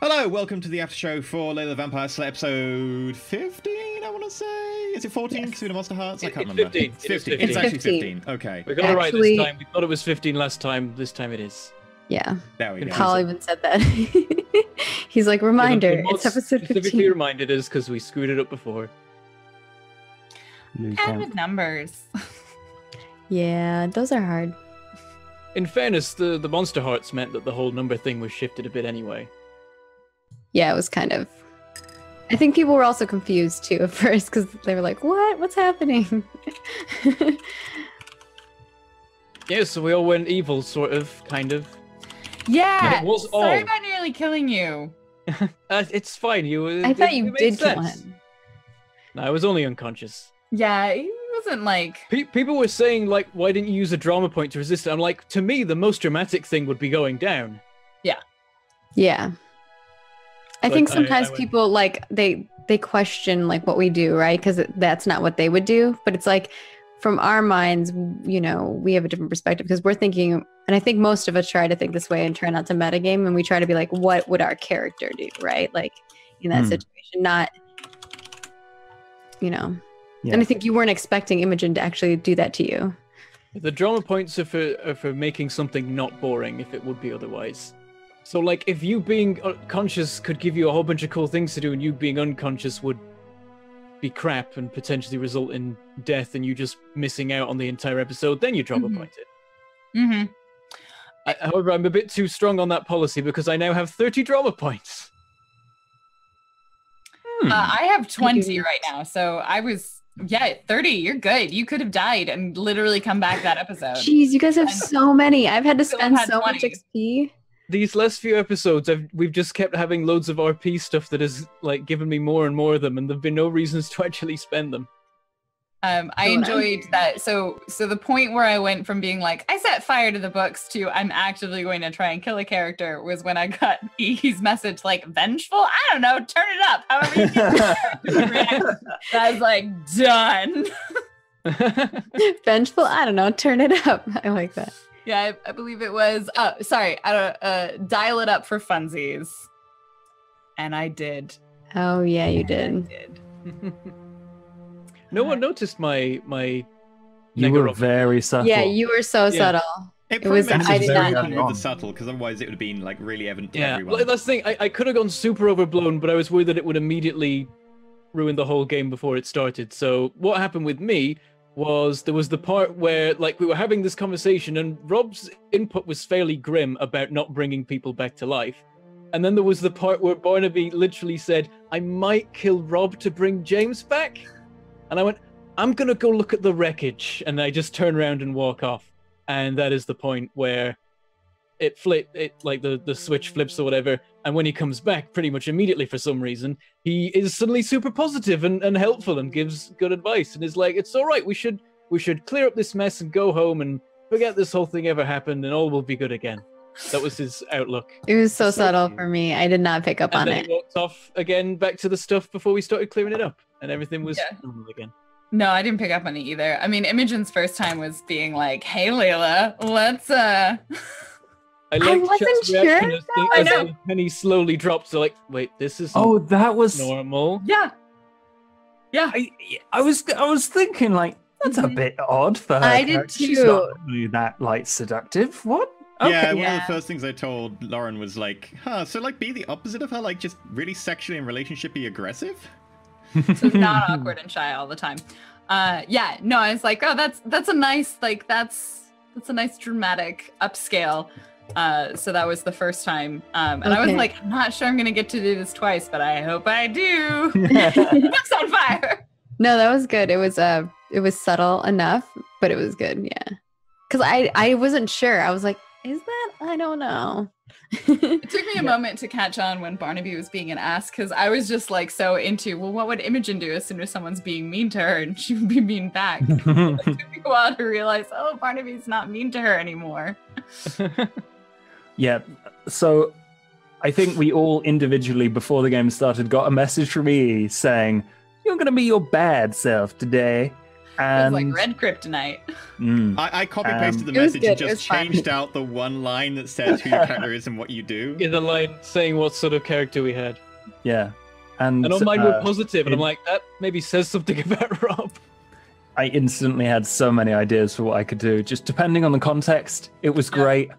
Hello, welcome to the after show for Layla the Vampire Slayer episode 15, I want to say. Is it 14 because we're in Monster Hearts? I can't remember. 15. It's 15. It's actually 15. Okay. We got it right this time. We thought it was 15 last time. This time it is. Yeah. There we go. Paul even said that. He's like, reminder, Yeah, it's episode 15. Specifically reminded us because we screwed it up before. And with numbers. Yeah, those are hard. In fairness, the Monster Hearts meant that the whole number thing was shifted a bit anyway. Yeah, it was kind of... I think people were also confused too at first because they were like, what? What's happening? Yeah, so we all went evil, sort of, kind of. Yeah. It was Sorry all. about nearly killing you. It's fine. I thought you did kill him. No, I was only unconscious. Yeah, he wasn't like... People were saying, like, why didn't you use a drama point to resist it? I'm like, to me, the most dramatic thing would be going down. Yeah. I But think sometimes I people, like, they question, like, what we do, right? Because that's not what they would do. But it's like, from our minds, you know, we have a different perspective because we're thinking, and I think most of us try to think this way and try not to metagame, and we try to be like, what would our character do, right? Like, in that situation, not, you know. Yeah. And I think you weren't expecting Imogen to actually do that to you. The drama points are for making something not boring if it would be otherwise. So, like, if you being conscious could give you a whole bunch of cool things to do, and you being unconscious would be crap and potentially result in death and you just missing out on the entire episode, then you drama point it. However, I'm a bit too strong on that policy because I now have 30 drama points. I have 20 right now, so I was... Yeah, 30, you're good. You could have died and literally come back that episode. Jeez, you guys have so many. I've had to spend so much XP. These last few episodes, we've just kept having loads of RP stuff that has like given me more and more of them, and there've been no reasons to actually spend them. I enjoyed that. So the point where I went from being like, I set fire to the books to I'm actively going to try and kill a character was when I got E's message like, vengeful? I don't know, turn it up. However you can react. I was like, done. Vengeful? I don't know, turn it up. I like that. Yeah, I believe it was, dial it up for funsies. And I did. Oh, yeah, you did. I did. No one noticed my You were very subtle. Yeah, you were so subtle. It was I did not know the subtle because otherwise it would have been like really evident to everyone. Like, that's the thing. I could have gone super overblown, but I was worried that it would immediately ruin the whole game before it started. So what happened with me was there was the part where like we were having this conversation and Rob's input was fairly grim about not bringing people back to life. And then there was the part where Barnaby literally said, I might kill Rob to bring James back. And I went, I'm going to go look at the wreckage. And I just turn around and walk off. And that is the point where it like the switch flips or whatever. And when he comes back pretty much immediately for some reason, he is suddenly super positive and helpful and gives good advice. And is like, it's all right. We should clear up this mess and go home and forget this whole thing ever happened and all will be good again. That was his outlook. It was so subtle for me. I did not pick up on it. He walked off again back to the stuff before we started clearing it up. And everything was normal again. No, I didn't pick up on it either. I mean, Imogen's first time was being like, hey, Layla, let's, I wasn't sure. As Penny slowly dropped, so like, wait, this is that was normal. Yeah. I was thinking like that's a bit odd for her. I did too. She's not really that like seductive. What? Okay. Yeah, one of the first things I told Lauren was like, so like be the opposite of her, like just really sexually and relationshipy aggressive. So not awkward and shy all the time. No, I was like, oh, that's a nice, like, that's a nice dramatic upscale. So that was the first time. And I was like, I'm not sure I'm going to get to do this twice, but I hope I do. Book's on fire. No, that was good. It was subtle enough, but it was good. Yeah. Cause I wasn't sure. I was like, is that, I don't know. It took me a moment to catch on when Barnaby was being an ass because I was just like so into, well, what would Imogen do as soon as someone's being mean to her and she would be mean back? It took me a while to realize, oh, Barnaby's not mean to her anymore. Yeah, so I think we all individually before the game started got a message from me saying, you're going to be your bad self today. It was like red kryptonite. I copy pasted the It was message good, and it was just fun. changed out the one line that says who your character is and what you do. In the line saying what sort of character we had. Yeah. And And on mine were positive, and I'm it- like, that maybe says something about Rob. I instantly had so many ideas for what I could do, just depending on the context. It was great,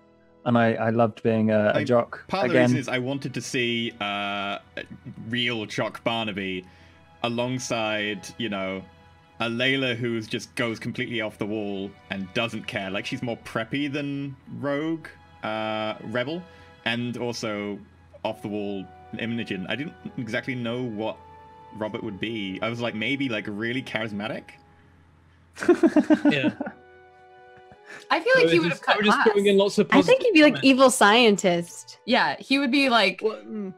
and I loved being a jock Part of the again. reason is I wanted to see real Jock Barnaby alongside, you know, a Layla who just goes completely off the wall and doesn't care. Like, she's more preppy than Rogue Rebel, and also off the wall Imogen. I didn't exactly know what Robert would be. I was like, maybe like really charismatic. Yeah. I feel like he would have cut We're just class. throwing in lots of I think he'd be like comments. evil scientist. Yeah, he would be like, Well,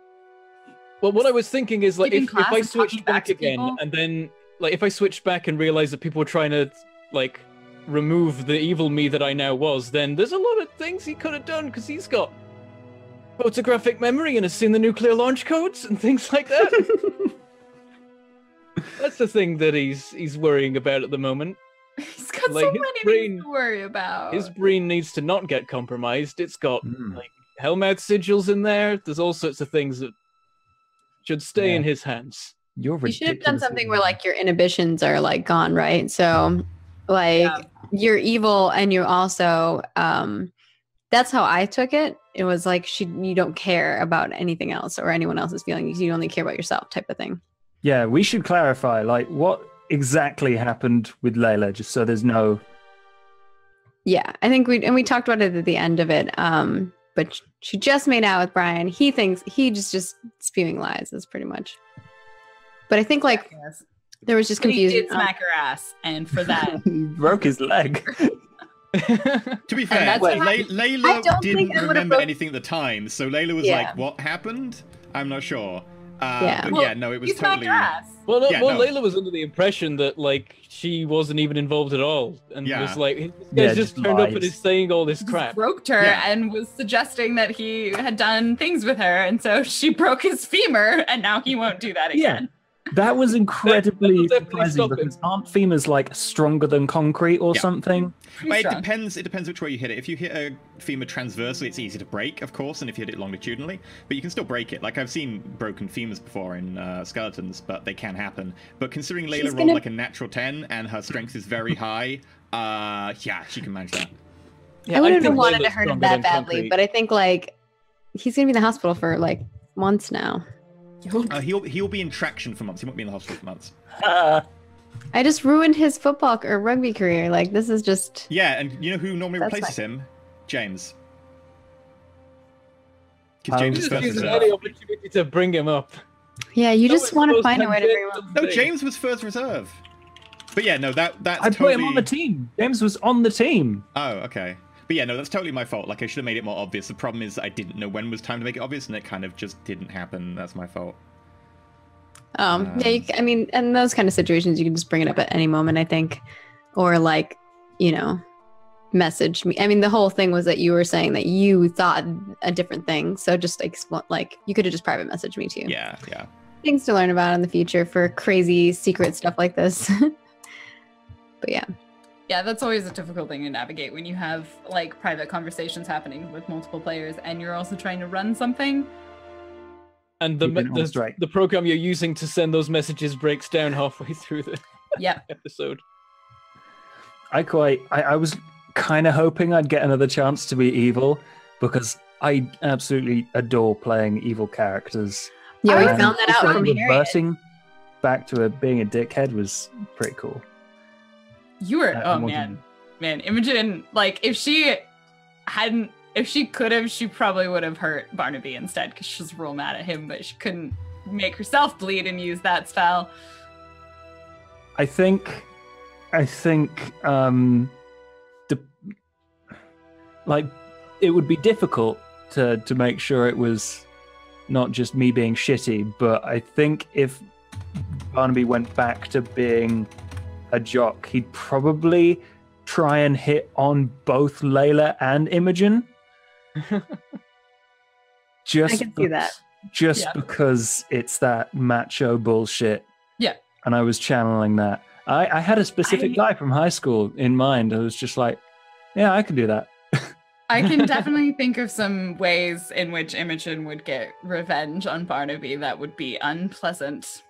what I was thinking is, like, Keeping if class I and talking switched back back to again, people? and then, like, if I switched back and realized that people were trying to, like, remove the evil me that I now was, then there's a lot of things he could have done, because he's got photographic memory and has seen the nuclear launch codes and things like that. That's the thing that he's worrying about at the moment. he's got Like, so his many brain- things to worry about. His brain needs to not get compromised. It's got, Mm. like, Hellmouth sigils in there. There's all sorts of things that should stay in his hands. You're You should have done ridiculous. something where like your inhibitions are like gone, right? So like Yeah. you're evil and you also that's how I took it. It was like you don't care about anything else or anyone else's feelings. You only care about yourself type of thing. Yeah, we should clarify, like, what exactly happened with Layla, just so there's no... Yeah, I think we talked about it at the end of it. But she just made out with Brian. He thinks he just spewing lies. That's pretty much. But I think like Yes. there was just But he confusion. did smack her ass, and for that, He broke his leg. To be fair, that's what happened. I Layla don't didn't think I would've remember broke- anything at the time, so Layla was Yeah. like, "What happened? I'm not sure." Yeah. But Well, yeah, no, it was he smacked totally. her ass. Well, no, Yeah, well, no. Layla was under the impression that, like, she wasn't even involved at all, and Yeah. was like, this Yeah, guy's just just turned up lies. and is saying all this Just crap. Roped her Yeah. and was suggesting that he had done things with her, and so she broke his femur, and now he won't do that Yeah. again. That was incredibly That'll definitely surprising stop him. because aren't femurs like stronger than concrete or Yeah. something? Pretty Well, it strong. depends. It depends which way you hit it. If you hit a femur transversely, it's easy to break, of course, and if you hit it longitudinally, but you can still break it. Like I've seen broken femurs before in skeletons, but they can happen. But considering Layla She's rolled gonna- like a natural 10 and her strength is very high, yeah, she can manage that. Yeah, I wouldn't think have wanted Layla's to hurt him stronger that than badly, concrete. but I think like he's gonna be in the hospital for like months now. He'll be in traction for months. He won't be in the hospital for months. I just ruined his football or rugby career. Like this is just Yeah, and you know who normally That's replaces him? James. Because Oh, James Just is first using reserve. any opportunity to bring him up. yeah. You No just one's want to supposed find a way to bring him get up. No, something. James was first reserve. But yeah, no, that's I totally... put him on the team. James was on the team. Oh, okay. But yeah, no, that's totally my fault. Like, I should have made it more obvious. The problem is I didn't know when was time to make it obvious, and it kind of just didn't happen. That's my fault. Yeah, I mean, in those kind of situations, you can just bring it up at any moment, I think, or like, you know, message me. I mean, the whole thing was that you were saying that you thought a different thing, so just like you could have just private messaged me too. Yeah, yeah. Things to learn about in the future for crazy secret stuff like this. But yeah, Yeah, that's always a difficult thing to navigate when you have like private conversations happening with multiple players, and you're also trying to run something. And You've been on strike. the program you're using to send those messages breaks down halfway through the Yep. episode. I was kind of hoping I'd get another chance to be evil because I absolutely adore playing evil characters. yeah, we I And found that out just from Harriet. reversing back to being a dickhead was pretty cool. You were, I oh wanted- man, Imogen, like if she could have, she probably would have hurt Barnaby instead because she was real mad at him, but she couldn't make herself bleed and use that spell. I think, like it would be difficult to make sure it was not just me being shitty, but I think if Barnaby went back to being a jock, he'd probably try and hit on both Layla and Imogen. Just I can see that. Just Yeah. because it's that macho bullshit. Yeah. And I was channeling that. I had a specific guy from high school in mind. I was just like, yeah, I can do that. I can definitely think of some ways in which Imogen would get revenge on Barnaby that would be unpleasant.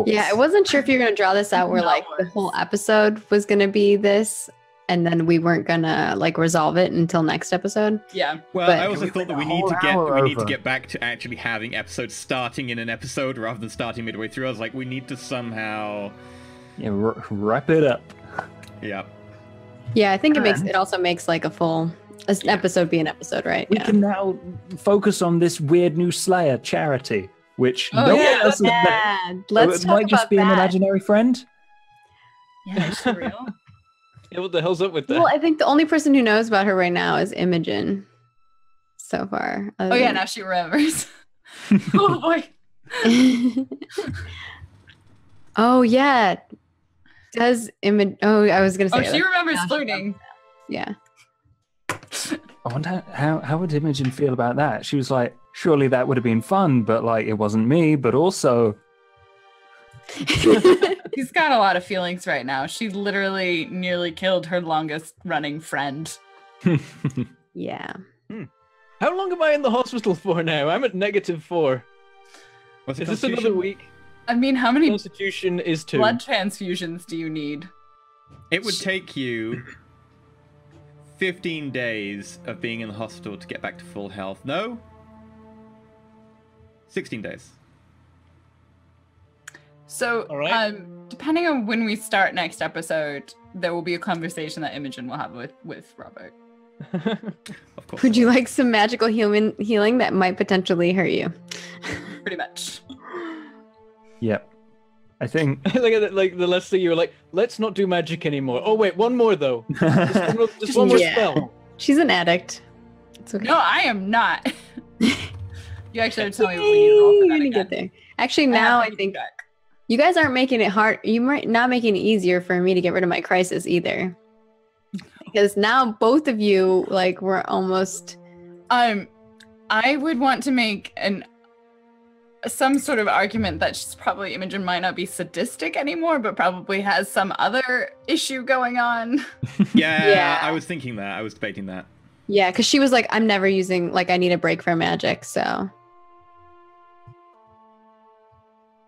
Yeah, I wasn't sure if you're going to draw this out where like the whole episode was going to be this, and then we weren't going to like resolve it until next episode. Yeah. Well, But- I also thought that we need to get back to actually having episodes starting in an episode rather than starting midway through. I was like, we need to somehow, Yeah, wrap it up. yeah. Yeah, I think it also makes like a full episode be an episode, right? We Yeah. can now focus on this weird new Slayer charity, which Oh, no one yeah. else has met. Yeah, So let's it talk might just about be an that. imaginary friend. Yeah, is she real? Yeah, what the hell's up with that? Well, I think the only person who knows about her right now is Imogen. So far. Oh yeah, now she remembers. Oh boy. Oh yeah. Does Imogen? Oh, I was gonna say. Oh, she that. remembers flirting. Yeah. I wonder how would Imogen feel about that? She was like, surely that would have been fun, but like it wasn't me, but also She's got a lot of feelings right now. She literally nearly killed her longest running friend. Yeah. How long am I in the hospital for now? I'm at -4. What's the Is this another constitution? week? I mean, how many Constitution is 2. blood transfusions do you need? It would take you 15 days of being in the hospital to get back to full health. No? 16 days. So, All right. depending on when we start next episode, there will be a conversation that Imogen will have with Robert. Of course. Would you like some magical healing that might potentially hurt you? Pretty much. yep. I think like the last thing you were like, let's not do magic anymore. Oh wait, one more though. Just one more Yeah. spell. She's an addict. It's okay. No, I am not. You actually have to tell me what we need to roll for You're that gonna again. get there. Actually, now I think you guys aren't making it hard. You might not making it easier for me to get rid of my crisis either. Because now both of you like we're almost. I would want to make some sort of argument that she's probably Imogen might not be sadistic anymore, but probably has some other issue going on. Yeah, Yeah. I was thinking that. I was debating that. Yeah, because she was like, I'm never using like I need a break from magic. So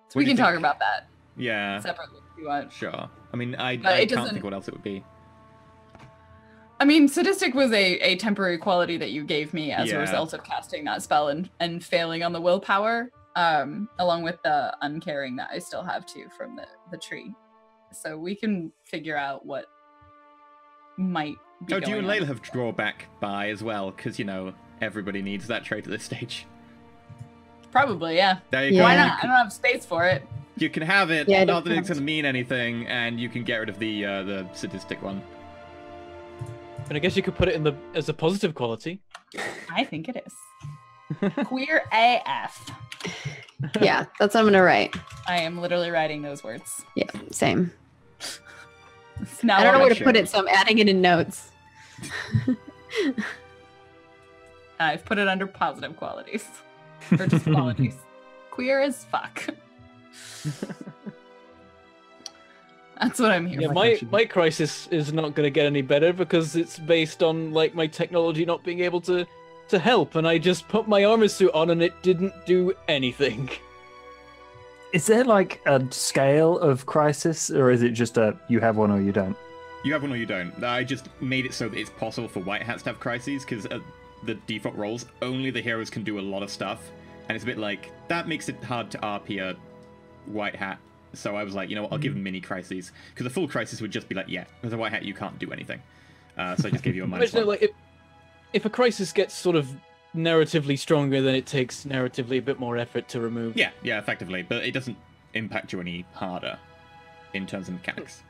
So What we do you can talk think? about that Yeah, separately if you want. sure. I mean, I But it can't doesn't- think what else it would be. I mean, sadistic was a temporary quality that you gave me as Yeah. a result of casting that spell and failing on the willpower, along with the uncaring that I still have too from the tree. So we can figure out what might be Oh, do you and going Layla on. have drawback by as well? Because, you know, everybody needs that trait at this stage. Probably, yeah. There you Yeah. go. Why You not? I can- don't have space for it. You can have it, Yeah, it not that it's depends. going to mean anything, and you can get rid of the sadistic one. And I guess you could put it as a positive quality. I think it is. Queer AF. yeah, that's what I'm gonna write. I am literally writing those words. Yeah, same. It's now I don't know on where my to put it, so I'm adding it in notes. I've put it under positive qualities. Or just qualities. Queer as fuck. That's what I'm here Yeah, for. my crisis is not going to get any better because it's based on like my technology not being able to help, and I just put my armor suit on and it didn't do anything. Is there like a scale of crisis, or is it just a you have one or you don't? You have one or you don't. I just made it so that it's possible for white hats to have crises, because the default roles, only the heroes can do a lot of stuff, and it's a bit like, that makes it hard to RP a white hat. So I was like, you know what, I'll give them mini crises, because a full crisis would just be like, yeah, with a white hat you can't do anything. So I just gave you a minus Imagine, one. like if a crisis gets sort of narratively stronger, then it takes narratively a bit more effort to remove. Yeah, effectively, but it doesn't impact you any harder in terms of mechanics.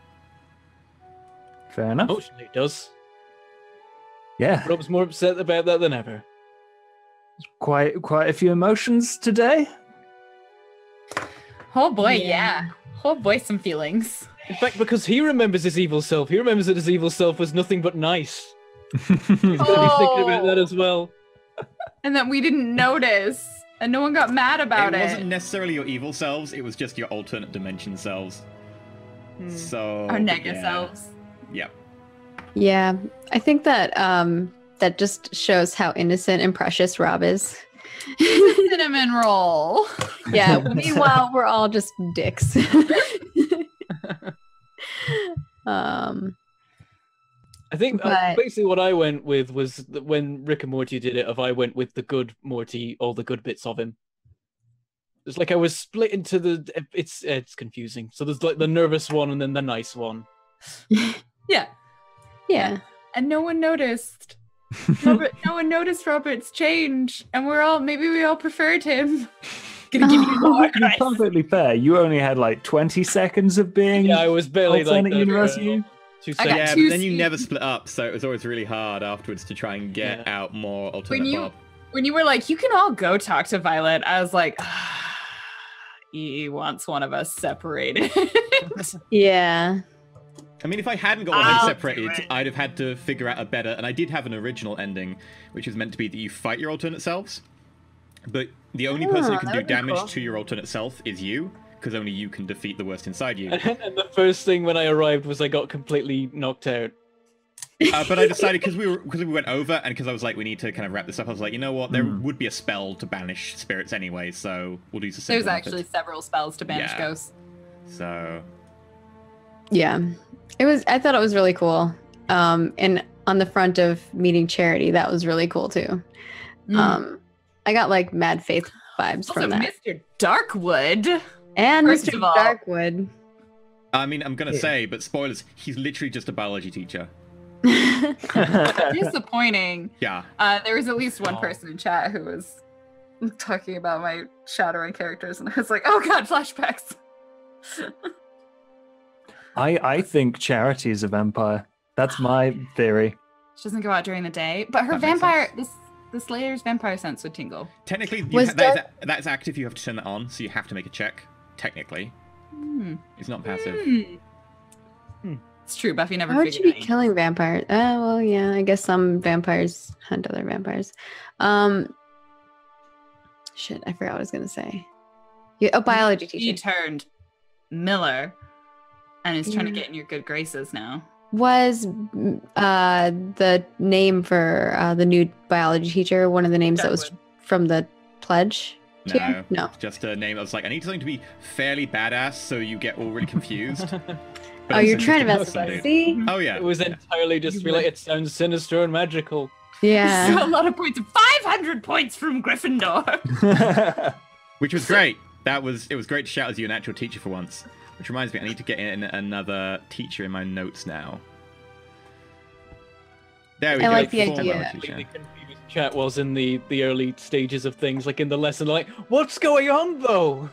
Fair enough. Emotionally, it does. Yeah, Rob's more upset about that than ever. quite a few emotions today. Oh boy, Yeah. yeah. Oh boy, some feelings. In fact, because he remembers his evil self, he remembers that his evil self was nothing but nice. He's going to be thinking about that as well. And that we didn't notice. and no one got mad about It it. wasn't necessarily your evil selves, it was just your alternate dimension selves. So Our nega yeah. selves. Yep. Yeah, I think that that just shows how innocent and precious Rob is. Cinnamon roll. Yeah, meanwhile, we're all just dicks. I think But- basically what I went with was that when Rick and Morty did it, I went with the good Morty, all the good bits of him. It's like I was split into the. It's confusing. So there's like the nervous one and then the nice one. Yeah. Yeah. And no one noticed. No one noticed Robert's change, and maybe we all preferred him. Gonna give you more. To be perfectly fair, you only had like 20 seconds of being Yeah, I was barely like alternate universe you. 2 I got seconds. Yeah, two but then you scenes. never split up, so it was always really hard afterwards to try and get out more alternate Bob. When you were like, you can all go talk to Violet, I was like, he wants one of us separated. Yeah. I mean, if I hadn't got one separated, I'd have had to figure out a better. And I did have an original ending, which was meant to be that you fight your alternate selves, but the only person who can that do would be damage cool. to your alternate self is you, because only you can defeat the worst inside you. And the first thing when I arrived was I got completely knocked out. But I decided because we went over and because I was like, we need to kind of wrap this up. I was like, you know what? There would be a spell to banish spirits anyway, so we'll do the same. There's actually several spells to banish Yeah. ghosts. So Yeah. I thought it was really cool. And on the front of meeting Charity, that was really cool too. I got like Mad Faith vibes Also, from that. Mr. Darkwood. And First Mr. of all- Darkwood. I mean, I'm gonna say, but spoilers. He's literally just a biology teacher. Disappointing. Yeah. There was at least one person in chat who was talking about my shadowing characters, and I was like, oh god, flashbacks. I think Charity is a vampire. That's my theory. She doesn't go out during the day, but her That makes vampire, this Slayer's vampire sense would tingle. Technically, Was that's active. You have to turn that on, so you have to make a check. Technically, it's not passive. It's true. Buffy never Why would you figured be that. killing vampires? Well, yeah, I guess some vampires hunt other vampires. Shit, I forgot what I was gonna say. A biology He teacher. turned Miller, and is trying to Yeah. get in your good graces now. Was the name for the new biology teacher one of the names that was Darkwood. from the pledge? No, tier? No. it's just a name. I was like, I need something to be fairly badass, so you get all really confused. But Oh, it's you're just trying to a mess person, with dude. See? Oh yeah. It was entirely just be like, it sounds sinister and magical. Yeah. So a lot of points. 500 points from Gryffindor. Which was great. It was great to shout as you an actual teacher for once. Which reminds me, I need to get in another teacher in my notes now. There we I go. like the former idea. teacher. Really confused chat was in the early stages of things, like in the lesson, like, what's going on though?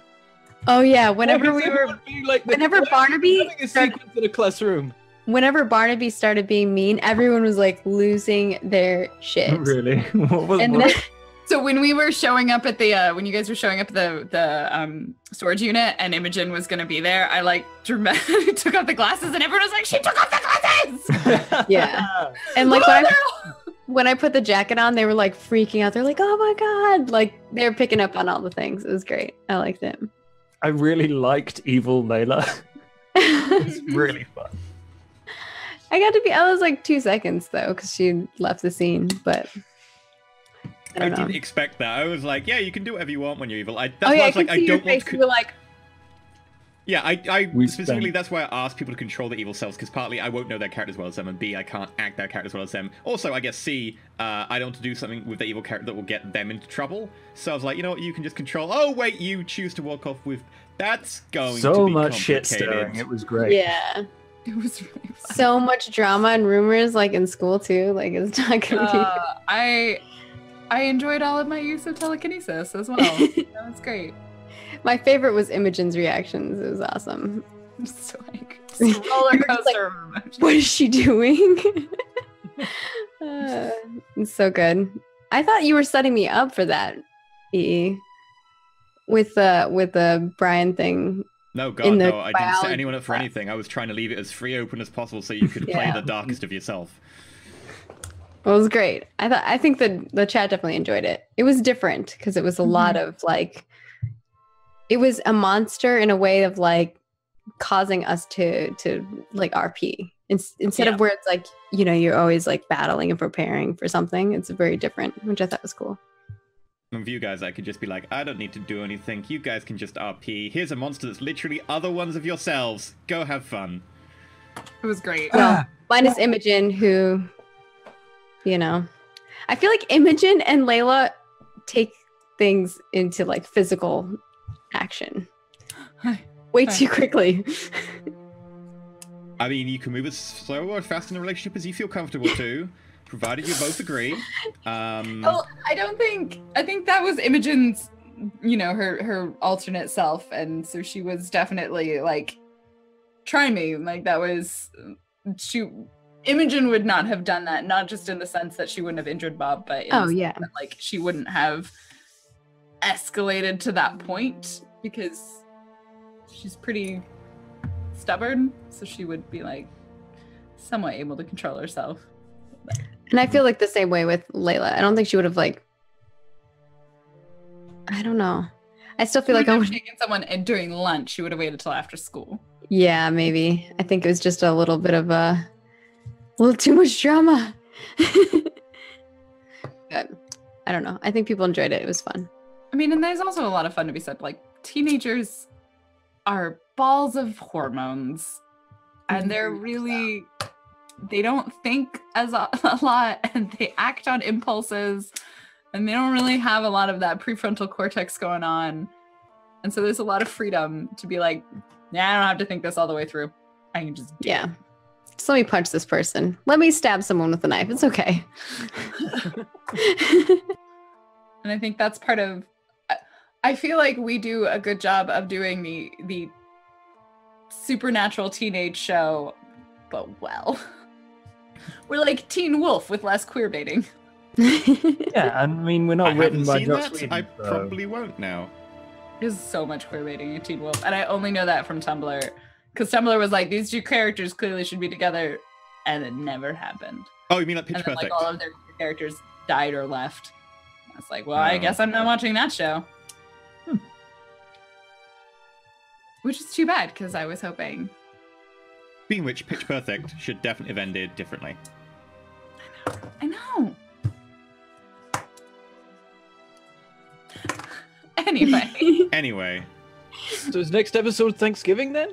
Oh yeah. Why Whenever does we were, everyone be like, whenever Barnaby having a started- sequence in a classroom. whenever Barnaby started being mean, everyone was like losing their shit. Really? What was And what- then, So when we were showing up at the when you guys were showing up at the storage unit and Imogen was gonna be there, I like dramatically took off the glasses and everyone was like, she took off the glasses. yeah. And like when I put the jacket on, they were like freaking out. They're like, "Oh my god!" Like they were picking up on all the things. It was great. I liked it. I really liked Evil Layla. It's really fun. I was like 2 seconds though, because she left the scene. But I I don't know. didn't expect that. I was like, yeah, you can do whatever you want when you're evil. That's Oh why yeah, I I was like, could I see your don't want face. to. You were like, Yeah, I We specifically, spent- that's why I asked people to control their evil selves, because partly I won't know their character as well as them, and B, I can't act their character as well as them. Also, I guess C, I don't want to do something with their evil character that will get them into trouble. So I was like, you know what, you can just control. Oh, wait, you choose to walk off with. That's going to So be much shit complicated. stirring. It was great. yeah, It was really fun. so much drama and rumors like in school too. Like it's not gonna I enjoyed all of my use of telekinesis as well. That was great. be. My favorite was Imogen's reactions. It was awesome. Just like roller You're just like, coaster of emotions. What is she doing? It's so good. I thought you were setting me up for that, E. With the Brian thing. No, in God, the no, I didn't set biology anyone up for class. anything. I was trying to leave it as free open as possible so you could play Yeah. the darkest of yourself. It was great. I think the chat definitely enjoyed it. It was different because it was a lot of like, it was a monster in a way of like causing us to like RP instead of where it's like, you know, you're always like battling and preparing for something. It's very different, which I thought was cool. And with you guys, I could just be like, I don't need to do anything. You guys can just RP. Here's a monster that's literally other ones of yourselves. Go have fun. It was great. Well, minus Imogen, who, you know, I feel like Imogen and Layla take things into like physical action way too quickly. I mean, you can move as slow or fast in a relationship as you feel comfortable to, provided you both agree. Well, I think that was Imogen's, you know, her alternate self, and so she was definitely like, try me. Like that was Imogen would not have done that, not just in the sense that she wouldn't have injured Bob, but in the sense that, like, she wouldn't have escalated to that point because she's pretty stubborn, so she would be like somewhat able to control herself. And I feel like the same way with Layla. I don't think she would have like, I don't know. I still feel like I would have taken someone during lunch. She would have waited till after school. Yeah, maybe. I think it was just a little bit of a little too much drama. But I don't know. I think people enjoyed it. It was fun. I mean, and there's also a lot of fun to be said. Like, teenagers are balls of hormones, and they're really, they don't think as a lot, and they act on impulses, and they don't really have a lot of that prefrontal cortex going on. And so there's a lot of freedom to be like, yeah, I don't have to think this all the way through. I can just do it. Just let me punch this person. Let me stab someone with a knife. It's okay. And I think that's part of, I feel like we do a good job of doing the supernatural teenage show, but well. We're like Teen Wolf with less queer baiting. Yeah, I mean, we're not written by Joss Whedon. I probably won't now. There's so much queer baiting in Teen Wolf, and I only know that from Tumblr, because Tumblr was like, these two characters clearly should be together, and it never happened. Oh, you mean like Pitch and then, Perfect? Like, all of their characters died or left. I was like, well, I guess I'm not watching that show. Which is too bad, because I was hoping. Being which, Pitch Perfect should definitely have ended differently. I know. Anyway. So is next episode Thanksgiving then?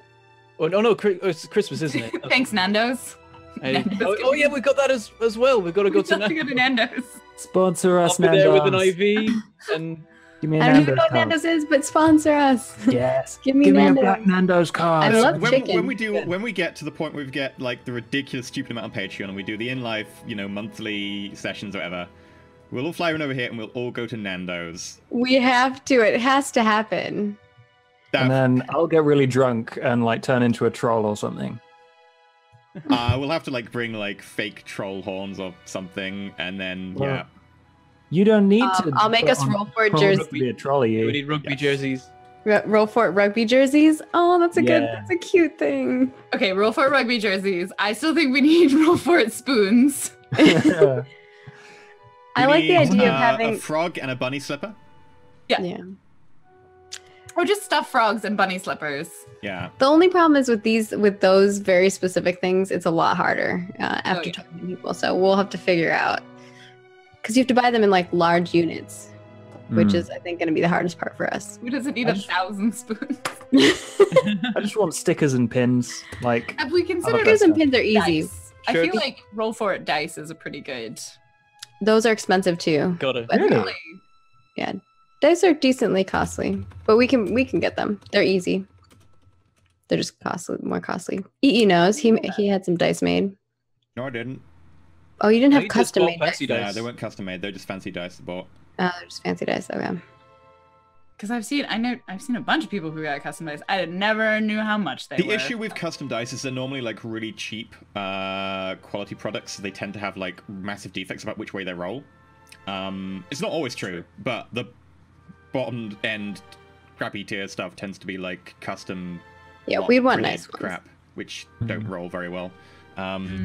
Oh no, it's Christmas, isn't it? Thanks, Nando's. Nando's oh yeah, we got that as well. We've got to go to Nando's. Sponsor us, I'll be Nando's. there with an IV and give me a I don't even know what Nando's is, but sponsor us. Yes. Give me a black Nando's card. I love chicken. When we get to the point where we get like the ridiculous stupid amount on Patreon and we do the in-life, you know, monthly sessions or whatever, we'll all fly over here and we'll all go to Nando's. We have to. It has to happen. And then I'll get really drunk and like turn into a troll or something. We'll have to like bring like fake troll horns or something, and then yeah. You don't need to. I'll make us Roll4It jerseys. Be a trolley. We need rugby jerseys. Roll4It rugby jerseys. Oh, that's a cute thing. Okay, Roll4It rugby jerseys. I still think we need Roll4It spoons. I like the idea of having a frog and a bunny slipper. Yeah. Or just stuffed frogs and bunny slippers. Yeah. The only problem is with those very specific things, it's a lot harder after talking to people. So we'll have to figure out, because you have to buy them in like large units, which is I think going to be the hardest part for us. Who doesn't need 1,000 spoons? I just want stickers and pins. Like, have we considered stickers and pins are easy. Dice? Sure. I feel like Roll4It dice is a pretty good. Those are expensive too. Got it. Really? Yeah. Dice are decently costly, but we can get them. They're easy. They're just more costly. EE knows he had some dice made. No, I didn't. Oh, you didn't have custom made dice? Yeah, they weren't custom made. They're just fancy dice bought. Oh, they're just fancy dice. Okay. Because I've seen a bunch of people who got custom dice. I never knew how much they were. The issue with custom dice is they're normally like really cheap quality products. So they tend to have like massive defects about which way they roll. It's not always true, but the bottom end crappy tier stuff tends to be like custom. Yeah, we'd want nice ones. Crap, which don't roll very well.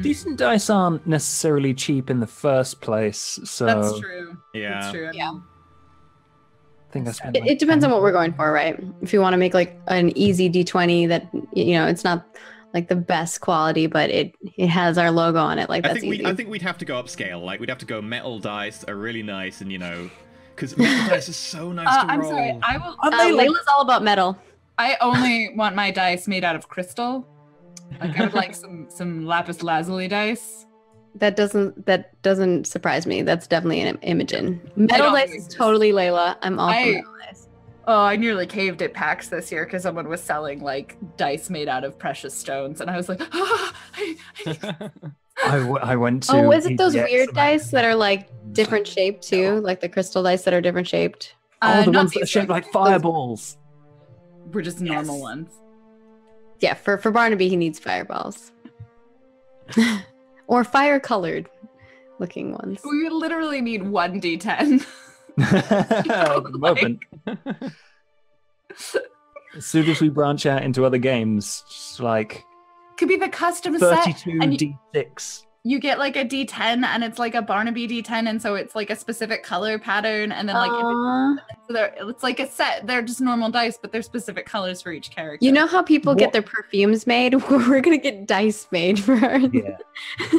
Decent dice aren't necessarily cheap in the first place, so That's true. Yeah. That's true. Yeah. I think I spent It depends on what we're going for, right? If you want to make like an easy D20 that, you know, it's not like the best quality, but it has our logo on it. Like, that's easy. I think we'd have to go upscale. Like, we'd have to go metal dice are really nice, and you know, because metal dice is so nice to roll. I'm sorry. I will. Layla's all about metal. I only want my dice made out of crystal. Like, I would like some lapis lazuli dice. That doesn't surprise me. That's definitely an Imogen. Metal dice is totally Layla. I'm all for metal dice. Oh, I nearly caved at PAX this year because someone was selling like dice made out of precious stones, and I was like, I went to. Oh, is it those EGX weird dice that are like different shaped too? Like the crystal dice that are different shaped? Oh, the not ones that are these shaped ones. like fireballs. We're just normal ones. Yeah, for Barnaby, he needs fireballs. Or fire-colored looking ones. We literally need 1d10. At the moment. As soon as we branch out into other games, just like Could be the custom set. 32 and D6. you get like a D10 and it's like a Barnaby D10, and so it's like a specific color pattern, and then like it's like a set. They're just normal dice, but they're specific colors for each character. You know how people get their perfumes made? We're gonna get dice made for ours. Yeah.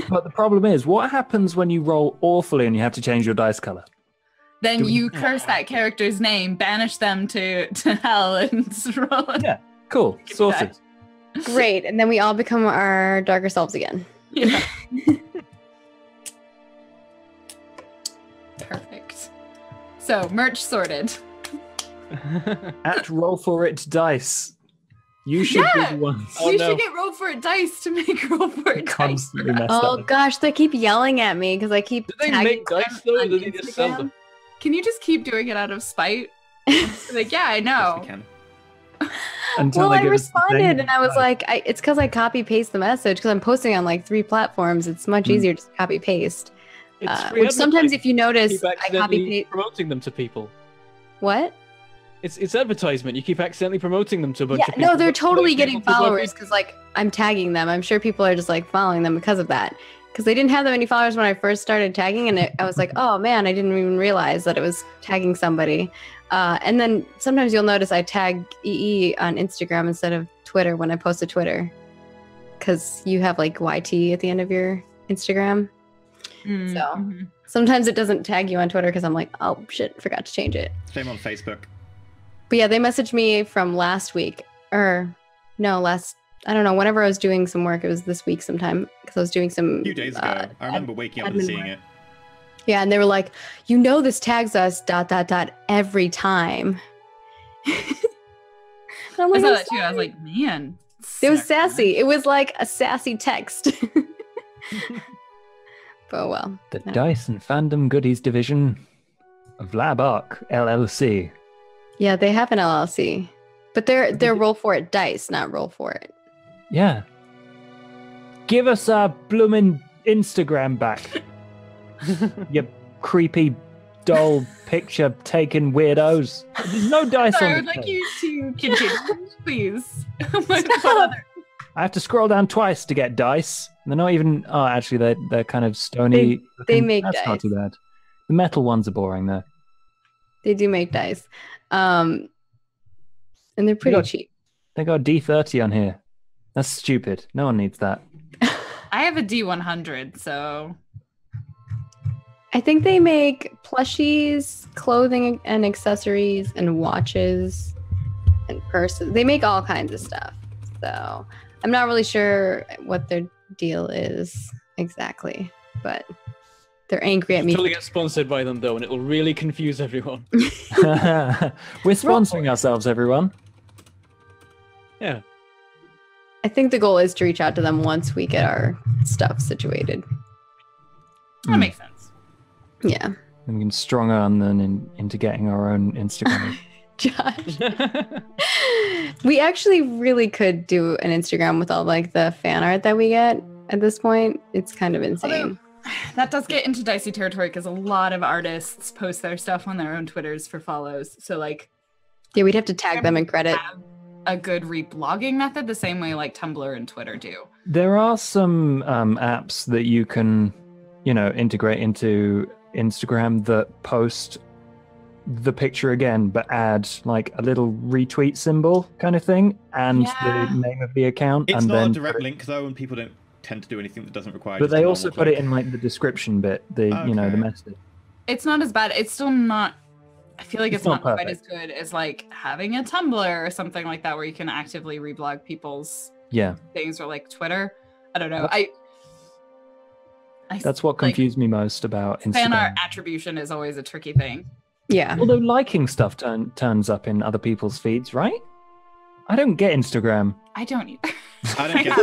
But the problem is, what happens when you roll awfully and you have to change your dice color? Then you curse that character's name, banish them to hell, and roll it. Yeah, cool, sorted. Great, and then we all become our darker selves again. Yeah. Perfect. So merch sorted. At Roll4It dice. You should be the ones. We should get Roll4It dice to make Roll4It dice. Constantly messed Oh up. gosh, they keep yelling at me because I keep. Do they tagging make dice them though, or on do they just sell Instagram. them? Can you just keep doing it out of spite? Like, yeah, I Yes, know. we can. Until Well, they I give us the thing. responded and I was like, it's because I copy paste the message because I'm posting on like 3 platforms. It's much easier to copy paste. It's free Which sometimes, advertising. if you notice, Keep I copy accidentally paste. promoting them to people. What? It's advertisement. You keep accidentally promoting them to a bunch Yeah, of people. no, they're Like, totally people getting to Buffy. followers because like I'm tagging them. I'm sure people are just like following them because of that. Because they didn't have that many followers when I first started tagging, and I was like, oh man, I didn't even realize that it was tagging somebody. And then sometimes you'll notice I tag EE on Instagram instead of Twitter when I post to Twitter, because you have like YT at the end of your Instagram. So sometimes it doesn't tag you on Twitter because I'm like, oh shit, forgot to change it. Same on Facebook. But yeah, they messaged me from last week, or no, I don't know, whenever I was doing some work. It was this week sometime because I was doing some. A few days ago, I remember waking up and admin seeing work. it. Yeah, and they were like, you know, this tags us ... every time. And I'm I like, saw "I'm that too. I was sorry." like, man. It was sassy. It was like a sassy text. But well. The Yeah. Dice and Fandom Goodies division of LabArc LLC. Yeah, they have an LLC, but they're Roll4It dice, not Roll4It. Yeah. Give us our bloomin' Instagram back. You creepy doll picture taking weirdos. There's no dice Sorry, I on would the like page. you to continue, please. Stop. I have to scroll down twice to get dice. They're not even. Oh, actually, they're kind of stony. They looking. make That's not dice. too bad. The metal ones are boring though. They do make dice, and they're pretty got- cheap. They got D30 on here. That's stupid. No one needs that. I have a D100, so I think they make plushies, clothing and accessories, and watches and purses. They make all kinds of stuff. So I'm not really sure what their deal is exactly, but they're angry at me. Totally get sponsored by them though, and it'll really confuse everyone. We're sponsoring ourselves, everyone. Yeah. I think the goal is to reach out to them once we get our stuff situated. that makes sense. Yeah. And we can strong arm them into getting our own Instagram. Josh. We actually really could do an Instagram with all like the fan art that we get at this point. It's kind of insane. That does get into dicey territory because a lot of artists post their stuff on their own Twitters for follows. So like, Yeah, we'd have to tag them in credit. have a good reblogging method the same way like Tumblr and Twitter do. There are some apps that you can, integrate into Instagram that post the picture again, but add like a little retweet symbol kind of thing and Yeah. the name of the account. It's and not then a direct link though, and people don't tend to do anything that doesn't require. But just a they normal also put click. it in like the description bit, the Okay. message. It's not as bad. It's still not. I feel like It's it's not not quite as good as like having a Tumblr or something like that, where you can actively reblog people's Yeah, things, or like Twitter. I don't know. that's what like, confused me most about Instagram. fan art attribution is always a tricky thing. Yeah. Although liking stuff turns up in other people's feeds, right? I don't get Instagram. I don't either. I don't get.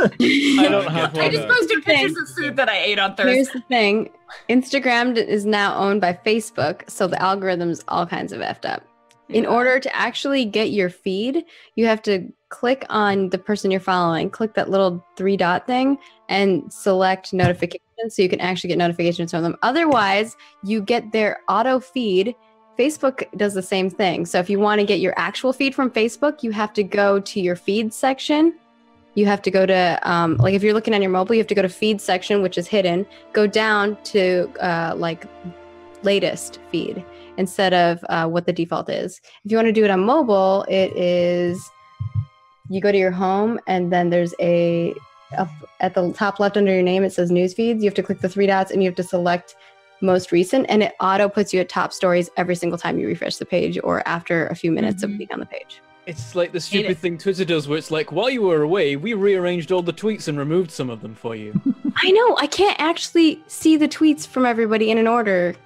I don't have I one. just posted pictures of food that I ate on Thursday. Here's the thing. Instagram is now owned by Facebook, so the algorithm's all kinds of effed up. In Yeah. order to actually get your feed, you have to click on the person you're following, click that little 3-dot thing, and select notifications so you can actually get notifications from them. Otherwise, you get their auto feed. Facebook does the same thing. So if you want to get your actual feed from Facebook, you have to go to your feed section. You have to go to, like if you're looking on your mobile, you have to go to feed section, which is hidden, go down to like latest feed instead of what the default is. If you want to do it on mobile, it is, you go to your home and then there's up at the top left under your name, it says news feeds. You have to click the 3 dots and you have to select most recent, and it auto puts you at top stories every single time you refresh the page or after a few minutes of being on the page. It's like the Hate stupid it. thing Twitter does, where it's like, while you were away, we rearranged all the tweets and removed some of them for you. I know, I can't actually see the tweets from everybody in an order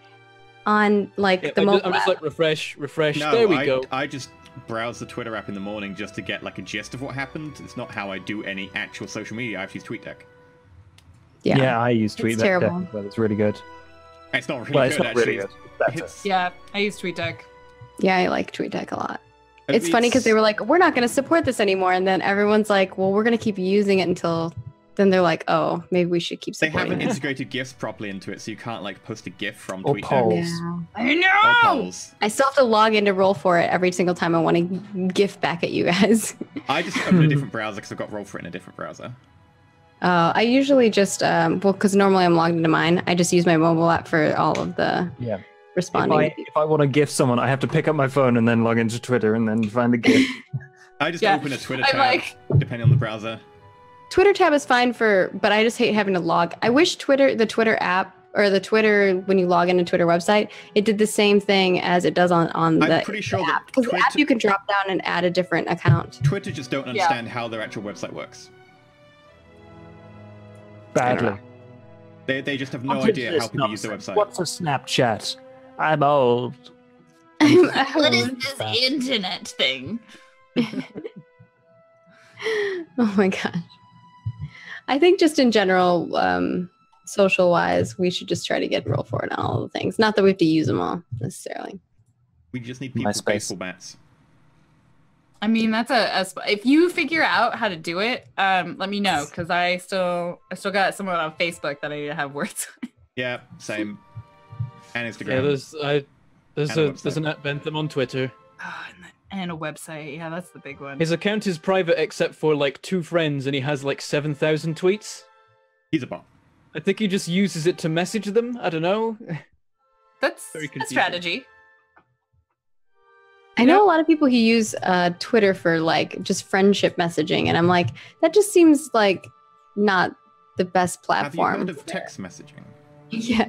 on like Yeah, the mobile I'm just app. like refresh. No, There we go. I just browse the Twitter app in the morning just to get like a gist of what happened. It's not how I do any actual social media. I have to use TweetDeck. Yeah. I use It's TweetDeck. terrible. Well, it's really good. It's not really Well, good it's not actually. really good. It's better. It's- Yeah, I use TweetDeck. Yeah, I like TweetDeck a lot. It's funny because they were like, we're not going to support this anymore. And then everyone's like, well, we're going to keep using it until then they're like, oh, maybe we should keep They supporting haven't it. integrated GIFs properly into it, so you can't like post a GIF from Or TweetDeck. polls. Yeah. I Or know. polls. I still have to log in to Roll4It every single time I want to GIF back at you guys. I just open a different browser because I've got Roll4It in a different browser. I usually just, because normally I'm logged into mine. I just use my mobile app for all of the Yeah. responding. If I want to GIF someone, I have to pick up my phone and then log into Twitter and then find the GIF. I just Yeah, open a Twitter I'm tab, like- depending on the browser. Twitter tab is fine but I just hate having to log. I wish the Twitter app, or the Twitter, when you log into Twitter website, it did the same thing as it does on the I'm pretty sure the that app. Because the app Twitter- you can drop down and add a different account. Twitter just don't understand how their actual website works. Badly. They just have no What is idea this how people use their nonsense? website. What's a Snapchat? I'm old. What is this internet thing? Oh my gosh. I think just in general, social wise, we should just try to get Roll4It on all the things. Not that we have to use them all necessarily. We just need people with MySpace. baseball bats. I mean, that's if you figure out how to do it, let me know, because I still got someone on Facebook that I need to have words with. Yeah, same. And Instagram. Yeah, there's And a there's an at Bentham on Twitter. Oh, and a website. Yeah, that's the big one. His account is private except for like 2 friends, and he has like 7,000 tweets. He's a bot. I think he just uses it to message them. I don't know. That's Very a confusing. strategy. I know a lot of people who use Twitter for like just friendship messaging, and I'm like, that just seems like not the best Have you platform. heard of text messaging? Yeah.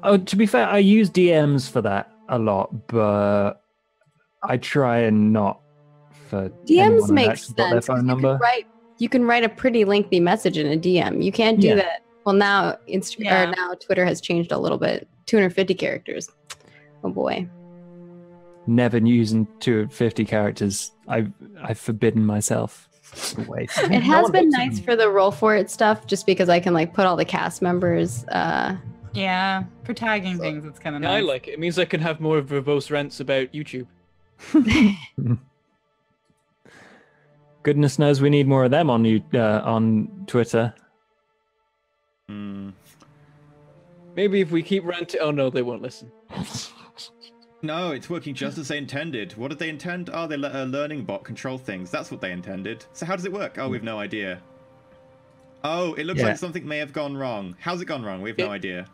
Oh, to be fair, I use DMs for that a lot, but I try and not for DMs anyone who's make actually got their sense. 'cause phone number. You can write a pretty lengthy message in a DM. You can't do Yeah. that. Well, now Yeah. now Twitter has changed a little bit. 250 characters. Oh boy. Never using 250 characters. I've forbidden myself. Waste. It has been nice for the Roll4It stuff, just because I can like put all the cast members. Yeah, for tagging things, it's kind of Yeah, nice. I like it. It means I can have more verbose rants about YouTube. Goodness knows we need more of them on Twitter. Hmm. Maybe if we keep ranting. Oh no, they won't listen. No, it's working just as they intended. What did they intend? Oh, they let a learning bot control things. That's what they intended. So how does it work? Oh, we've no idea. Oh, it looks like something may have gone wrong. How's it gone wrong? We have no idea.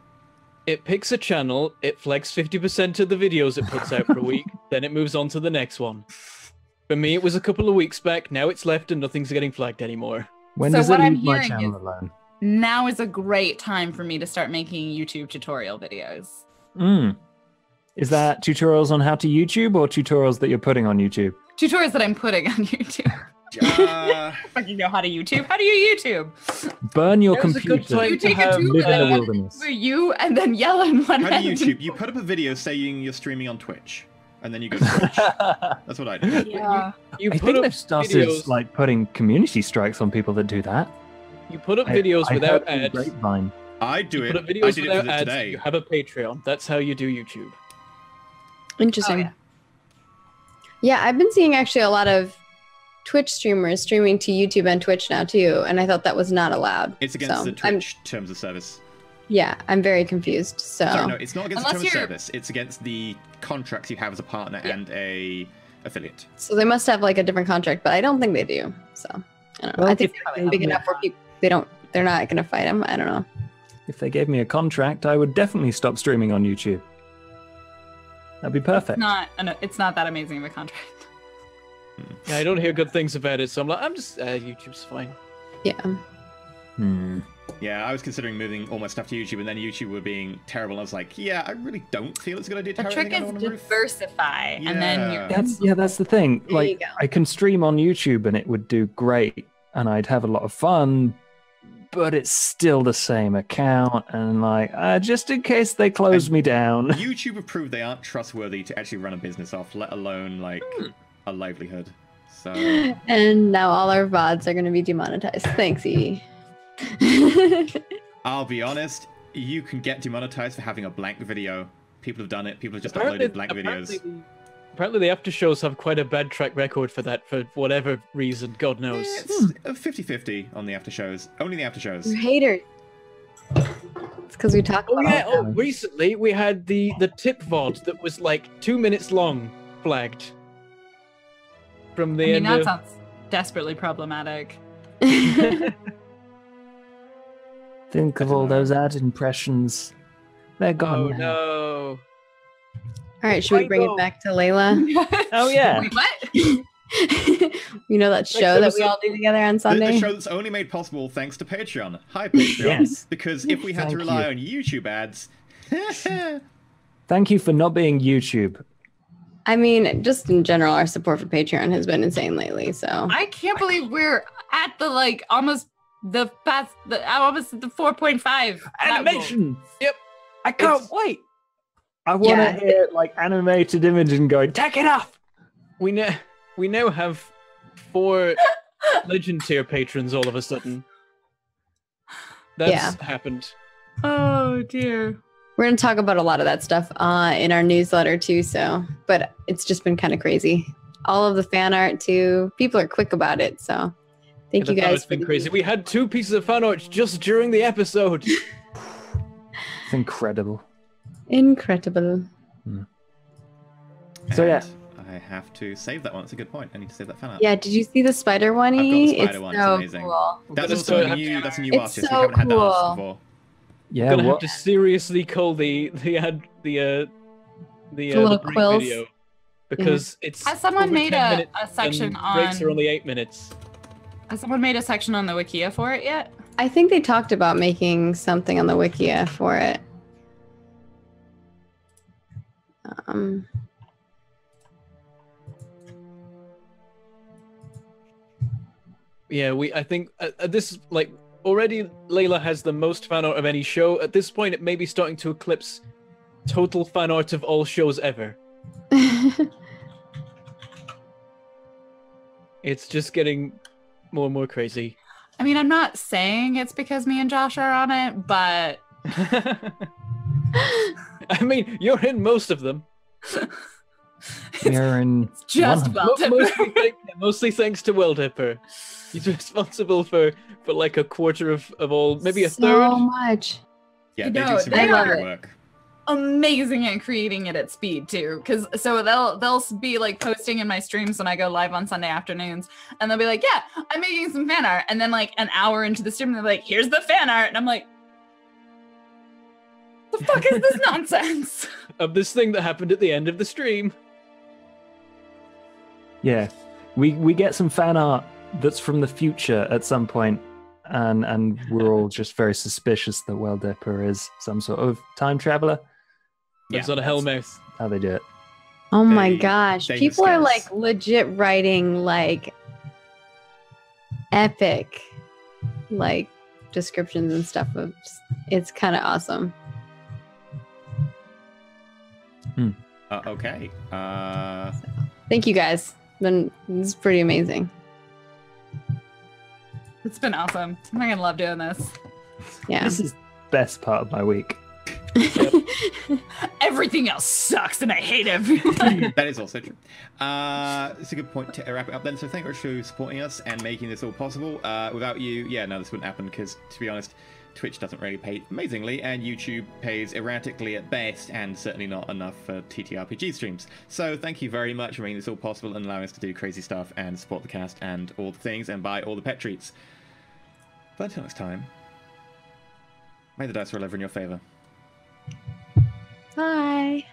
It picks a channel, it flags 50% of the videos it puts out for a week, then it moves on to the next one. For me, it was a couple of weeks back. Now it's left and nothing's getting flagged anymore. When So does what it I'm leave my hearing channel is- alone? Now is a great time for me to start making YouTube tutorial videos. Is that tutorials on how to YouTube or tutorials that you're putting on YouTube? Tutorials that I'm putting on YouTube. Fucking know how to YouTube. How do you YouTube? Burn your That was a good computer. time You to take a have, tube live in and the then wilderness. for you and then yell in one How do hand. you YouTube? You put up a video saying you're streaming on Twitch, and then you go to Twitch. That's what I do. Yeah. You I put think up they've started videos, like putting community strikes on people that do that. you put up videos I without heard ads. Grapevine. I do You it. put up I videos did it without for ads. today. You have a Patreon. That's how you do YouTube. Interesting. Oh, yeah. Yeah, I've been seeing actually a lot of Twitch streamers streaming to YouTube and Twitch now too, and I thought that was not allowed. It's against So, the Twitch terms of service. Yeah, I'm very confused. So Sorry, no, it's not against the Unless terms of you're- service. It's against the contracts you have as a partner and a affiliate. so they must have like a different contract, but I don't think they do. So I don't know. Well, I think if they're they big gave me- enough where people they're not gonna fight them. I don't know. If they gave me a contract, I would definitely stop streaming on YouTube. That'd be perfect. It's not that amazing of a contract. Yeah, I don't hear good things about it, so I'm like, YouTube's fine. Yeah. Yeah, I was considering moving all my stuff to YouTube, and then YouTube were being terrible. I was like, yeah, I really don't feel it's a good idea to The have trick everything is on one roof. diversify, and then you're That's the thing. There you Like, go. I can stream on YouTube and it would do great, and I'd have a lot of fun. But it's still the same account, and like, just in case they close me down. YouTube have proved they aren't trustworthy to actually run a business off, let alone like a livelihood. So And now all our VODs are gonna be demonetized. Thanks, E. I'll be honest, you can get demonetized for having a blank video. People have done it. People have just Apparently- uploaded blank videos. Apparently the aftershows have quite a bad track record for that, for whatever reason, God knows. It's a 50-50 on the after shows. Only the after shows. You're haters. It's because we talk Oh about yeah, all oh, recently we had the tip VOD that was like 2 minutes long, flagged. From the I mean, end that of... sounds desperately problematic. that. Think of all those ad impressions. They're gone Oh now. no. All right, should we bring Michael. it back to Layla? Oh yeah. Wait, what? You know that show that we all do together on The Sunday? show that's only made possible thanks to Patreon. Hi, Patreon. Yes. Because if we had to Thank rely you. on YouTube ads, Thank you for not being YouTube. I mean, just in general, our support for Patreon has been insane lately. So I can't believe we're at the almost the 4.5 Animation. Yep. I can't wait. I want to Yeah. hear like animated Imogen going, take it off. We now have 4 legend tier patrons all of a sudden. That's Yeah. happened. Oh dear. we're gonna talk about a lot of that stuff in our newsletter too. So, but it's just been kind of crazy. All of the fan art too. People are quick about it. So, thank you guys. It's been crazy. We had 2 pieces of fan art just during the episode. It's incredible. Incredible. So, yeah. And I have to save that one. That's a good point. I need to save that fan art. Yeah. Did you see the spider one? I've got the E? spider It's one, so it's amazing. cool. That's Gonna also start- a new. That's a new It's artist. so We haven't had that artist cool. before. Yeah, Gonna have what? to seriously call the little break quills. video because it's Has someone over made 10 a minutes section and breaks on? are only 8 minutes. Has someone made a section on the Wikia for it yet? I think they talked about making something on the Wikia for it. Yeah, I think this like already Layla has the most fan art of any show. At this point, it may be starting to eclipse total fan art of all shows ever. It's just getting more and more crazy. I mean, I'm not saying it's because me and Josh are on it, but I mean, you're in most of them. We're in just one- well Mostly thanks to Will Dipper. He's responsible for like a quarter of all, maybe a so third. much. Yeah, You they know, do some they really love good it. work. amazing at creating it at speed too, because so they'll be like posting in my streams when I go live on Sunday afternoons, and they'll be like, yeah, I'm making some fan art, and then like an hour into the stream they're like, here's the fan art, and I'm like, the fuck is this nonsense? Of this thing that happened at the end of the stream. Yeah, we get some fan art that's from the future at some point, and we're all just very suspicious that Well Dipper is some sort of time traveler. It's not a hellmouth. How they do it. Oh my gosh. they People are discuss. like legit writing like epic like descriptions and stuff of it's kind of awesome. Okay. Thank you guys. It's pretty amazing. It's been awesome. I fucking love doing this. Yeah. This is the best part of my week. Everything else sucks and I hate everyone. That is also true. It's a good point to wrap it up then. So thank you for supporting us and making this all possible. Without you, this wouldn't happen because, to be honest, Twitch doesn't really pay amazingly, and YouTube pays erratically at best, and certainly not enough for TTRPG streams. So thank you very much for making this all possible and allowing us to do crazy stuff and support the cast and all the things and buy all the pet treats. But until next time, may the dice roll ever in your favor. Bye.